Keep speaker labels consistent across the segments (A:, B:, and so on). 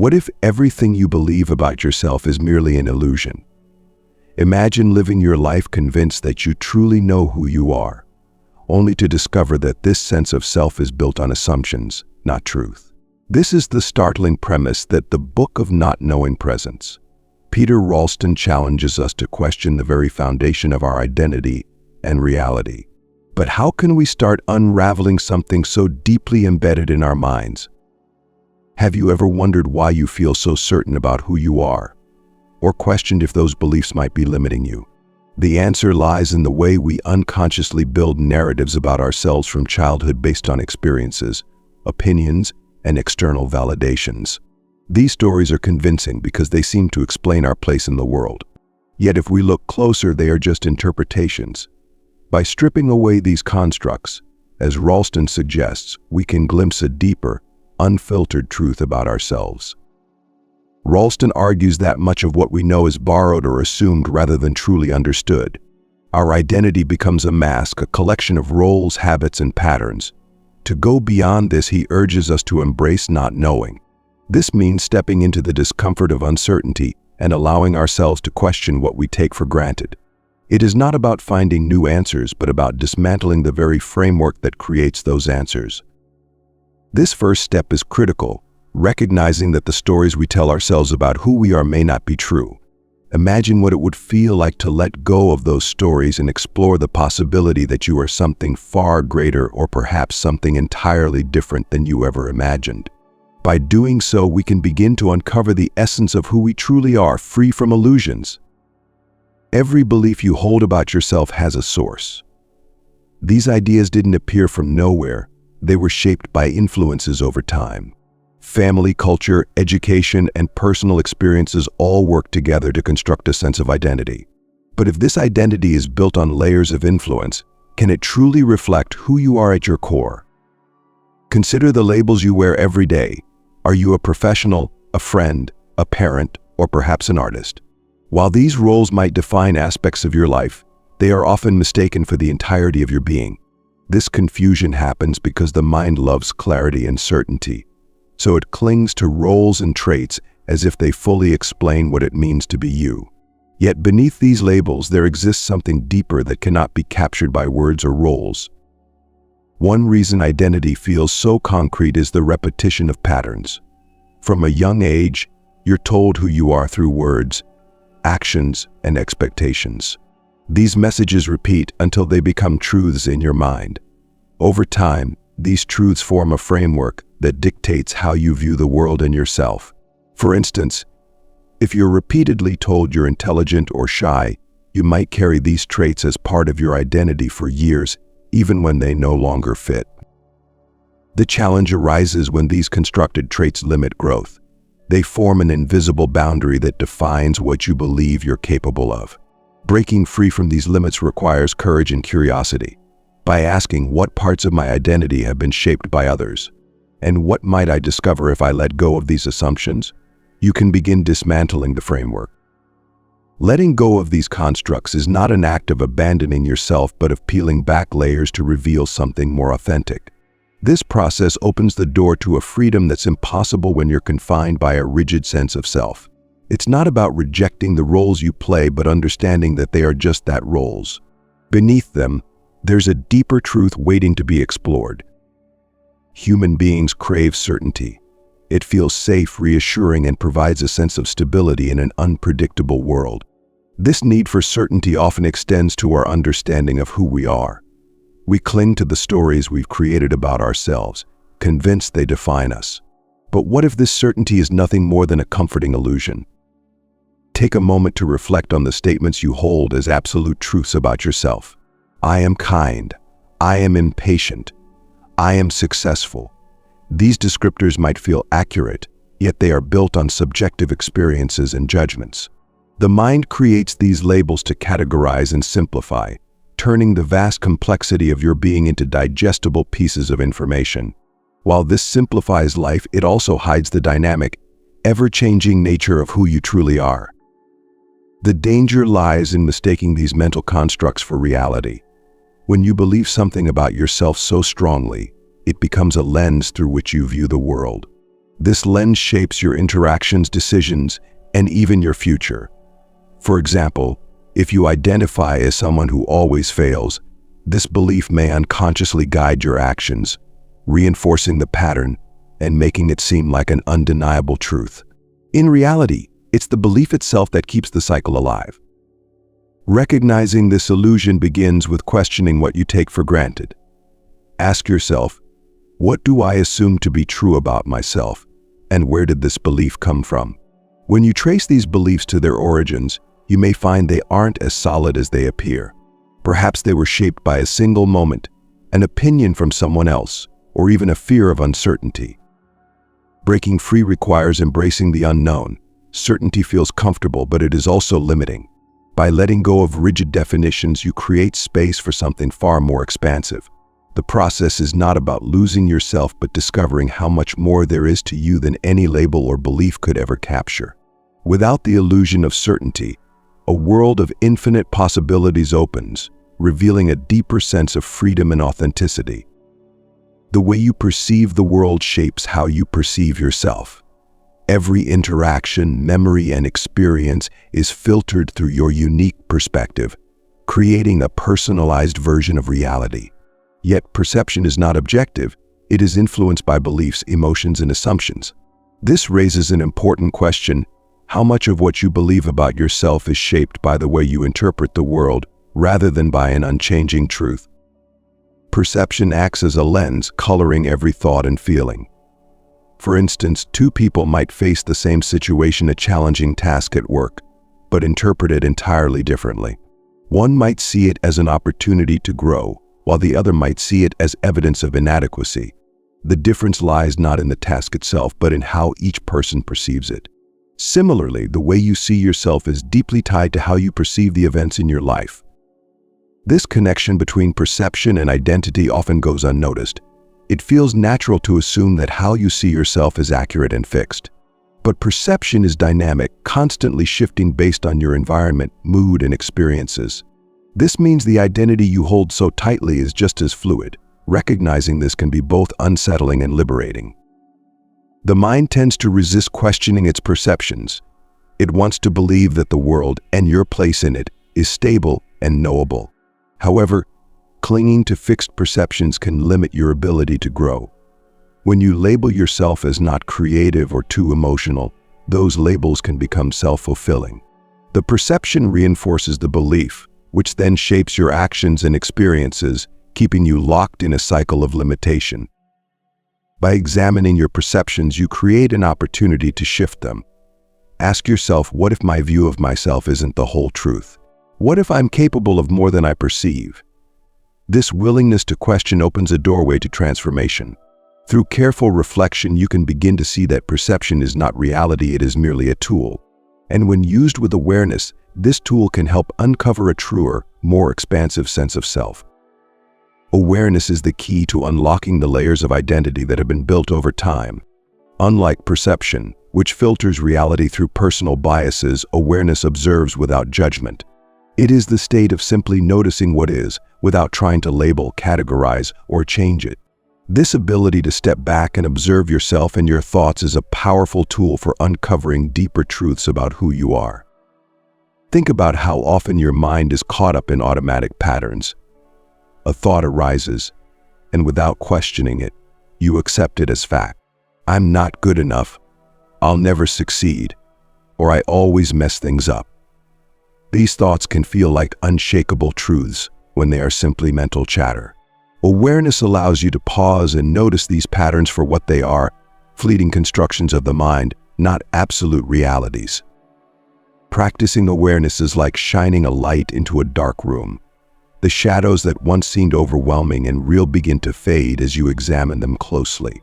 A: What if everything you believe about yourself is merely an illusion? Imagine living your life convinced that you truly know who you are, only to discover that this sense of self is built on assumptions, not truth. This is the startling premise that the Book of Not Knowing presents. Peter Ralston challenges us to question the very foundation of our identity and reality. But how can we start unraveling something so deeply embedded in our minds? Have you ever wondered why you feel so certain about who you are, or questioned if those beliefs might be limiting you? The answer lies in the way we unconsciously build narratives about ourselves from childhood based on experiences, opinions, and external validations. These stories are convincing because they seem to explain our place in the world. Yet if we look closer, they are just interpretations. By stripping away these constructs, as Ralston suggests, we can glimpse a deeper, unfiltered truth about ourselves. Ralston argues that much of what we know is borrowed or assumed rather than truly understood. Our identity becomes a mask, a collection of roles, habits, and patterns. To go beyond this, he urges us to embrace not knowing. This means stepping into the discomfort of uncertainty and allowing ourselves to question what we take for granted. It is not about finding new answers, but about dismantling the very framework that creates those answers. This first step is critical, recognizing that the stories we tell ourselves about who we are may not be true. Imagine what it would feel like to let go of those stories and explore the possibility that you are something far greater, or perhaps something entirely different than you ever imagined. By doing so, we can begin to uncover the essence of who we truly are, free from illusions. Every belief you hold about yourself has a source. These ideas didn't appear from nowhere. They were shaped by influences over time. Family, culture, education, and personal experiences all work together to construct a sense of identity. But if this identity is built on layers of influence, can it truly reflect who you are at your core? Consider the labels you wear every day. Are you a professional, a friend, a parent, or perhaps an artist? While these roles might define aspects of your life, they are often mistaken for the entirety of your being. This confusion happens because the mind loves clarity and certainty, so it clings to roles and traits as if they fully explain what it means to be you. Yet beneath these labels, there exists something deeper that cannot be captured by words or roles. One reason identity feels so concrete is the repetition of patterns. From a young age, you're told who you are through words, actions, and expectations. These messages repeat until they become truths in your mind. Over time, these truths form a framework that dictates how you view the world and yourself. For instance, if you're repeatedly told you're intelligent or shy, you might carry these traits as part of your identity for years, even when they no longer fit. The challenge arises when these constructed traits limit growth. They form an invisible boundary that defines what you believe you're capable of. Breaking free from these limits requires courage and curiosity. By asking, what parts of my identity have been shaped by others? And what might I discover if I let go of these assumptions? You can begin dismantling the framework. Letting go of these constructs is not an act of abandoning yourself, but of peeling back layers to reveal something more authentic. This process opens the door to a freedom that's impossible when you're confined by a rigid sense of self. It's not about rejecting the roles you play, but understanding that they are just that, roles. Beneath them, there's a deeper truth waiting to be explored. Human beings crave certainty. It feels safe, reassuring, and provides a sense of stability in an unpredictable world. This need for certainty often extends to our understanding of who we are. We cling to the stories we've created about ourselves, convinced they define us. But what if this certainty is nothing more than a comforting illusion? Take a moment to reflect on the statements you hold as absolute truths about yourself. I am kind. I am impatient. I am successful. These descriptors might feel accurate, yet they are built on subjective experiences and judgments. The mind creates these labels to categorize and simplify, turning the vast complexity of your being into digestible pieces of information. While this simplifies life, it also hides the dynamic, ever-changing nature of who you truly are. The danger lies in mistaking these mental constructs for reality. When you believe something about yourself so strongly, it becomes a lens through which you view the world. This lens shapes your interactions, decisions, and even your future. For example, if you identify as someone who always fails, this belief may unconsciously guide your actions, reinforcing the pattern and making it seem like an undeniable truth. In reality, it's the belief itself that keeps the cycle alive. Recognizing this illusion begins with questioning what you take for granted. Ask yourself, what do I assume to be true about myself, and where did this belief come from? When you trace these beliefs to their origins, you may find they aren't as solid as they appear. Perhaps they were shaped by a single moment, an opinion from someone else, or even a fear of uncertainty. Breaking free requires embracing the unknown. Certainty feels comfortable, but it is also limiting. By letting go of rigid definitions, you create space for something far more expansive. The process is not about losing yourself, but discovering how much more there is to you than any label or belief could ever capture. Without the illusion of certainty, a world of infinite possibilities opens, revealing a deeper sense of freedom and authenticity. The way you perceive the world shapes how you perceive yourself. Every interaction, memory, and experience is filtered through your unique perspective, creating a personalized version of reality. Yet perception is not objective. It is influenced by beliefs, emotions, and assumptions. This raises an important question: how much of what you believe about yourself is shaped by the way you interpret the world, rather than by an unchanging truth? Perception acts as a lens, coloring every thought and feeling. For instance, two people might face the same situation, a challenging task at work, but interpret it entirely differently. One might see it as an opportunity to grow, while the other might see it as evidence of inadequacy. The difference lies not in the task itself, but in how each person perceives it. Similarly, the way you see yourself is deeply tied to how you perceive the events in your life. This connection between perception and identity often goes unnoticed. It feels natural to assume that how you see yourself is accurate and fixed. But perception is dynamic, constantly shifting based on your environment, mood, and experiences. This means the identity you hold so tightly is just as fluid. Recognizing this can be both unsettling and liberating. The mind tends to resist questioning its perceptions. It wants to believe that the world, and your place in it, is stable and knowable. However, clinging to fixed perceptions can limit your ability to grow. When you label yourself as not creative or too emotional, those labels can become self-fulfilling. The perception reinforces the belief, which then shapes your actions and experiences, keeping you locked in a cycle of limitation. By examining your perceptions, you create an opportunity to shift them. Ask yourself, what if my view of myself isn't the whole truth? What if I'm capable of more than I perceive? This willingness to question opens a doorway to transformation. Through careful reflection, you can begin to see that perception is not reality, it is merely a tool. And when used with awareness, this tool can help uncover a truer, more expansive sense of self. Awareness is the key to unlocking the layers of identity that have been built over time. Unlike perception, which filters reality through personal biases, awareness observes without judgment. It is the state of simply noticing what is, without trying to label, categorize, or change it. This ability to step back and observe yourself and your thoughts is a powerful tool for uncovering deeper truths about who you are. Think about how often your mind is caught up in automatic patterns. A thought arises, and without questioning it, you accept it as fact. I'm not good enough, I'll never succeed, or I always mess things up. These thoughts can feel like unshakable truths when they are simply mental chatter. Awareness allows you to pause and notice these patterns for what they are, fleeting constructions of the mind, not absolute realities. Practicing awareness is like shining a light into a dark room. The shadows that once seemed overwhelming and real begin to fade as you examine them closely.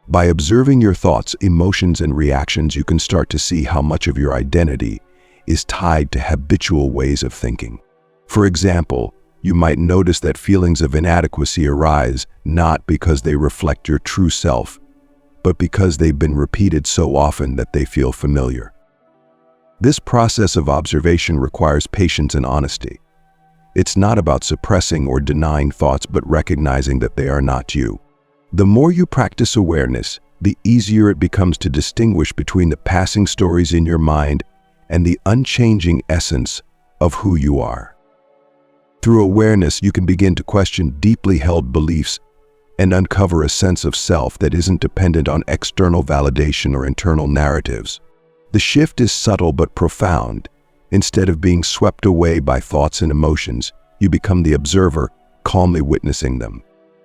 A: By observing your thoughts, emotions, and reactions, you can start to see how much of your identity is tied to habitual ways of thinking. For example, you might notice that feelings of inadequacy arise not because they reflect your true self, but because they've been repeated so often that they feel familiar. This process of observation requires patience and honesty. It's not about suppressing or denying thoughts, but recognizing that they are not you. The more you practice awareness, the easier it becomes to distinguish between the passing stories in your mind and the unchanging essence of who you are. Through awareness, you can begin to question deeply held beliefs and uncover a sense of self that isn't dependent on external validation or internal narratives. The shift is subtle but profound. Instead of being swept away by thoughts and emotions, you become the observer, calmly witnessing them.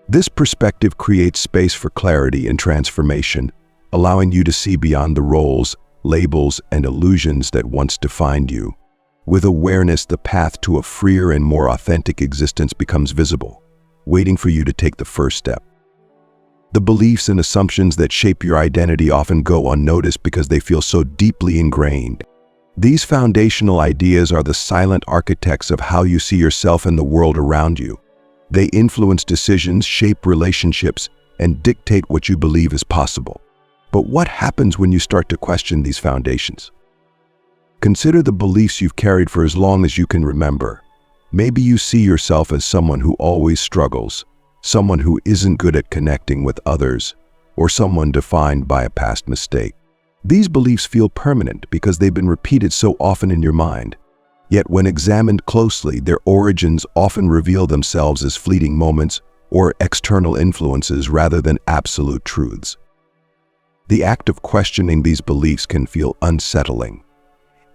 A: This perspective creates space for clarity and transformation, allowing you to see beyond the roles, labels, and illusions that once defined you. With awareness, the path to a freer and more authentic existence becomes visible, waiting for you to take the first step. The beliefs and assumptions that shape your identity often go unnoticed because they feel so deeply ingrained. These foundational ideas are the silent architects of how you see yourself and the world around you. They influence decisions, shape relationships, and dictate what you believe is possible. But what happens when you start to question these foundations? Consider the beliefs you've carried for as long as you can remember. Maybe you see yourself as someone who always struggles, someone who isn't good at connecting with others, or someone defined by a past mistake. These beliefs feel permanent because they've been repeated so often in your mind. Yet when examined closely, their origins often reveal themselves as fleeting moments or external influences rather than absolute truths. The act of questioning these beliefs can feel unsettling.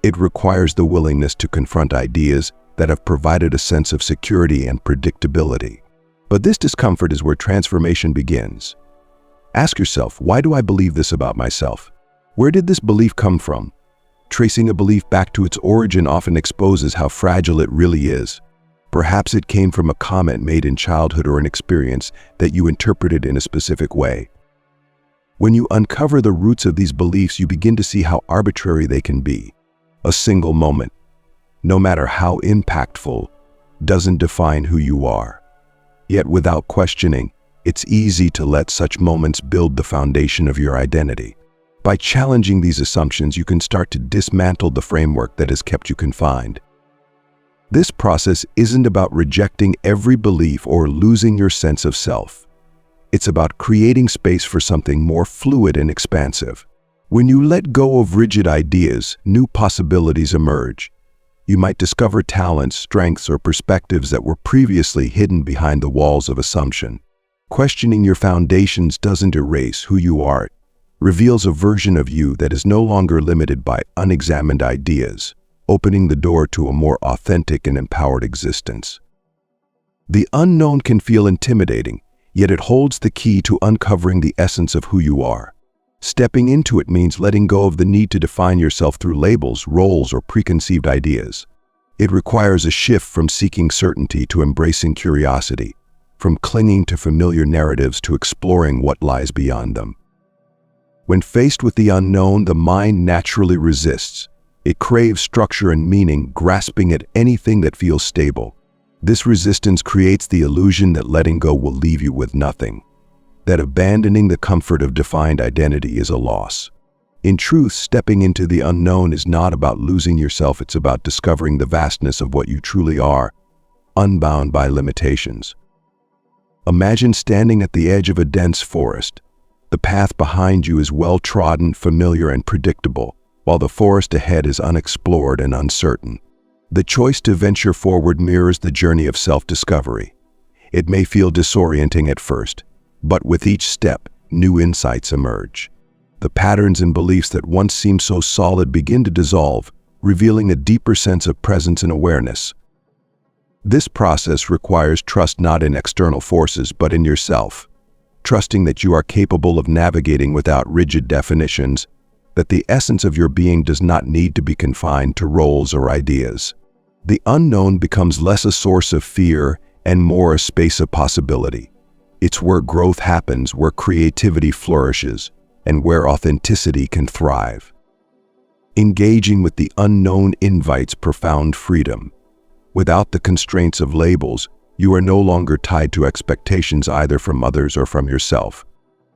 A: It requires the willingness to confront ideas that have provided a sense of security and predictability. But this discomfort is where transformation begins. Ask yourself, why do I believe this about myself? Where did this belief come from? Tracing a belief back to its origin often exposes how fragile it really is. Perhaps it came from a comment made in childhood or an experience that you interpreted in a specific way. When you uncover the roots of these beliefs, you begin to see how arbitrary they can be. A single moment, no matter how impactful, doesn't define who you are. Yet without questioning, it's easy to let such moments build the foundation of your identity. By challenging these assumptions, you can start to dismantle the framework that has kept you confined. This process isn't about rejecting every belief or losing your sense of self. It's about creating space for something more fluid and expansive. When you let go of rigid ideas, new possibilities emerge. You might discover talents, strengths, or perspectives that were previously hidden behind the walls of assumption. Questioning your foundations doesn't erase who you are. It reveals a version of you that is no longer limited by unexamined ideas, opening the door to a more authentic and empowered existence. The unknown can feel intimidating, yet it holds the key to uncovering the essence of who you are. Stepping into it means letting go of the need to define yourself through labels, roles, or preconceived ideas. It requires a shift from seeking certainty to embracing curiosity, from clinging to familiar narratives to exploring what lies beyond them. When faced with the unknown, the mind naturally resists. It craves structure and meaning, grasping at anything that feels stable. This resistance creates the illusion that letting go will leave you with nothing, that abandoning the comfort of defined identity is a loss. In truth, stepping into the unknown is not about losing yourself, it's about discovering the vastness of what you truly are, unbound by limitations. Imagine standing at the edge of a dense forest. The path behind you is well-trodden, familiar, and predictable, while the forest ahead is unexplored and uncertain. The choice to venture forward mirrors the journey of self-discovery. It may feel disorienting at first, but with each step, new insights emerge. The patterns and beliefs that once seemed so solid begin to dissolve, revealing a deeper sense of presence and awareness. This process requires trust not in external forces, but in yourself. Trusting that you are capable of navigating without rigid definitions, that the essence of your being does not need to be confined to roles or ideas. The unknown becomes less a source of fear and more a space of possibility. It's where growth happens, where creativity flourishes, and where authenticity can thrive. Engaging with the unknown invites profound freedom. Without the constraints of labels, you are no longer tied to expectations either from others or from yourself.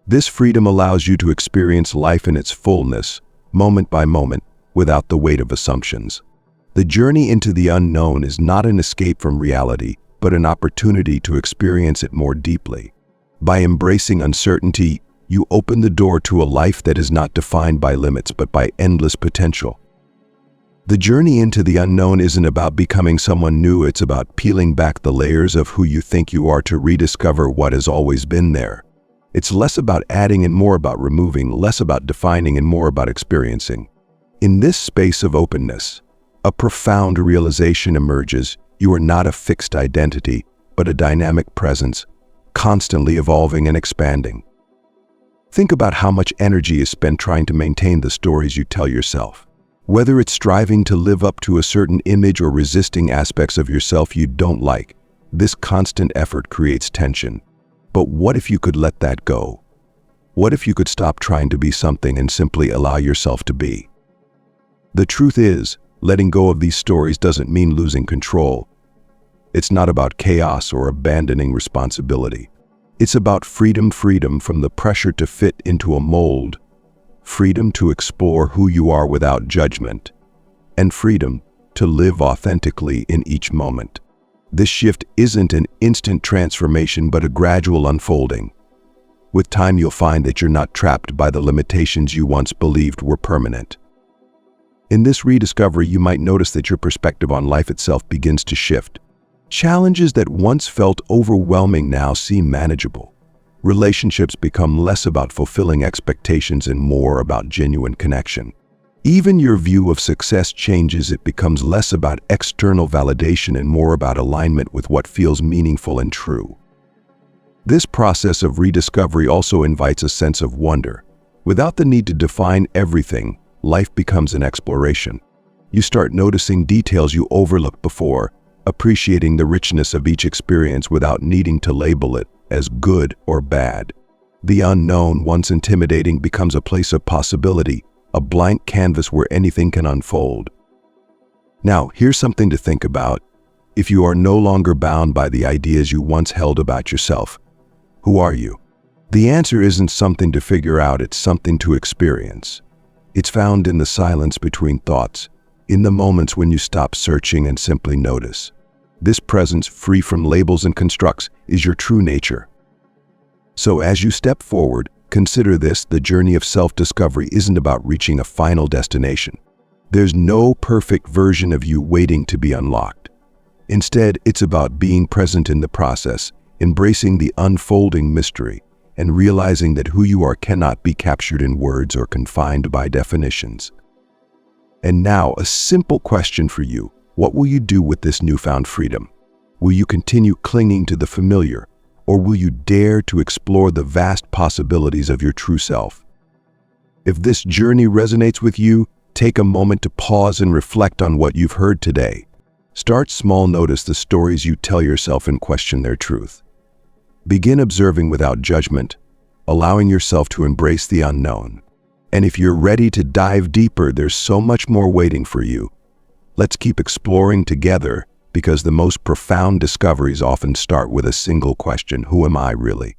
A: This freedom allows you to experience life in its fullness, moment by moment, without the weight of assumptions. The journey into the unknown is not an escape from reality, but an opportunity to experience it more deeply. By embracing uncertainty, you open the door to a life that is not defined by limits but by endless potential. The journey into the unknown isn't about becoming someone new, it's about peeling back the layers of who you think you are to rediscover what has always been there. It's less about adding and more about removing, less about defining and more about experiencing. In this space of openness, a profound realization emerges. You are not a fixed identity, but a dynamic presence, constantly evolving and expanding. Think about how much energy is spent trying to maintain the stories you tell yourself. Whether it's striving to live up to a certain image or resisting aspects of yourself you don't like, this constant effort creates tension. But what if you could let that go? What if you could stop trying to be something and simply allow yourself to be? The truth is, letting go of these stories doesn't mean losing control. It's not about chaos or abandoning responsibility. It's about freedom from the pressure to fit into a mold, freedom to explore who you are without judgment, and freedom to live authentically in each moment. This shift isn't an instant transformation but a gradual unfolding. With time, you'll find that you're not trapped by the limitations you once believed were permanent. In this rediscovery, you might notice that your perspective on life itself begins to shift. Challenges that once felt overwhelming now seem manageable. Relationships become less about fulfilling expectations and more about genuine connection. Even your view of success changes. It becomes less about external validation and more about alignment with what feels meaningful and true. This process of rediscovery also invites a sense of wonder. Without the need to define everything, life becomes an exploration. You start noticing details you overlooked before, appreciating the richness of each experience without needing to label it as good or bad. The unknown, once intimidating, becomes a place of possibility, a blank canvas where anything can unfold. Now, here's something to think about. If you are no longer bound by the ideas you once held about yourself, who are you? The answer isn't something to figure out, it's something to experience. It's found in the silence between thoughts, in the moments when you stop searching and simply notice. This presence, free from labels and constructs, is your true nature. So as you step forward, consider this: the journey of self-discovery isn't about reaching a final destination. There's no perfect version of you waiting to be unlocked. Instead, it's about being present in the process, embracing the unfolding mystery, and realizing that who you are cannot be captured in words or confined by definitions. And now, a simple question for you. What will you do with this newfound freedom? Will you continue clinging to the familiar, or will you dare to explore the vast possibilities of your true self? If this journey resonates with you, take a moment to pause and reflect on what you've heard today. Start small, notice the stories you tell yourself and question their truth. Begin observing without judgment, allowing yourself to embrace the unknown. And if you're ready to dive deeper, there's so much more waiting for you. Let's keep exploring together, because the most profound discoveries often start with a single question: who am I really?